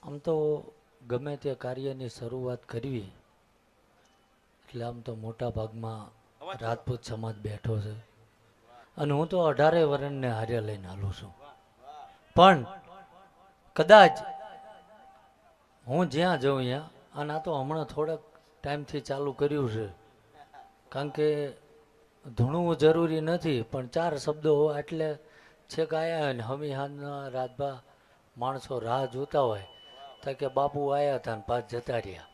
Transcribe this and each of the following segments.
આમ તો ગમે તે કાર્યની શરૂઆત કરવી એટલે આમ તો મોટા ભાગમાં રાજપૂત સમાજ બેઠો છે અને હું તો 18 વર્ષને હારે લઈને હાલું છું. પણ કદાચ હું જ્યાં જાઉં ત્યાં, અને આ તો હમણાં થોડાક ટાઈમથી ચાલુ કર્યું છે, કારણ કે ધૂણવું જરૂરી નથી, પણ 4 શબ્દો એટલે છેક આયા હોય ને હમી હાથના રાજભા માણસો રાહ જોતા હોય તો કે બાપુ આવ્યા હતા ને પાછ જતા રહ્યા,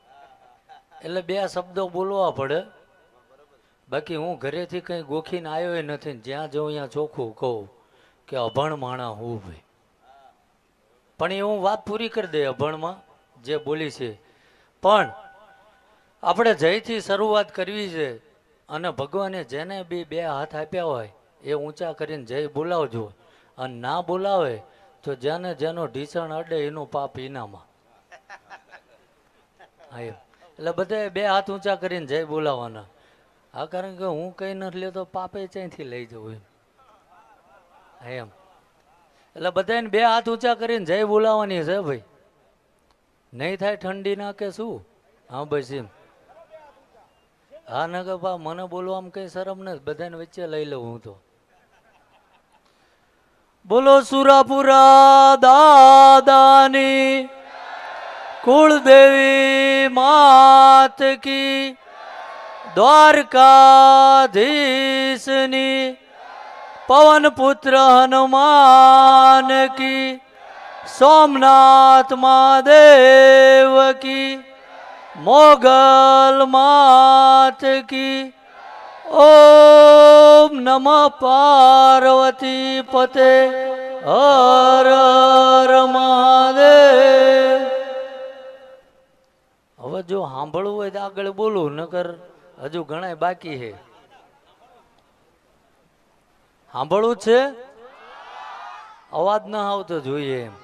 એટલે 2 શબ્દો બોલવા પડે. બાકી હું ઘરેથી કંઈ ગોખીને આવ્યો નથી ને જ્યાં જાઉં ત્યાં ચોખ્ખું કહું કે અભણ માણા હું ભાઈ. પણ એ હું વાત પૂરી કરી દે અભણમાં જે બોલી છે. પણ આપણે જયથી શરૂઆત કરવી છે અને ભગવાને જેને બી 2 હાથ આપ્યા હોય એ ઊંચા કરીને જય બોલાવજો, અને ના બોલાવે તો જેને જેનો ઢીસણ અડે એનું પાપ ઈનામાં. હા એમ, એટલે બધાએ 2 હાથ ઊંચા કરીને જય બોલાવવાના. હા, કારણ કે હું કંઈ નથી લેતો પાપે ક્યાંયથી લઈ જવું એમ. હા એમ, એટલે બધાને 2 હાથ ઊંચા કરીને જય બોલાવવાની છે ભાઈ. નહીં થાય ઠંડી ના કે શું? હા બસ એમ. હા ન કે બા મને બોલવામાં કઈ શરમ નથી, બધાને વચ્ચે લઈ લઉં હું તો. બોલો સુરાપુરા દાદાની, કુળદેવી માત કી, દ્વારકાધીશની, પવન પુત્ર હનુમાન કી, સોમનાથ મહાદેવ કી, મોગલ માત કી. ઓમ નમઃ પાર્વતી પતે હર હર મહાદેવ. હવે જો સાંભળવું હોય તો આગળ બોલું, નકર હજુ ઘણા બાકી છે. સાંભળવું છે, અવાજ ન આવતો જોઈએ એમ.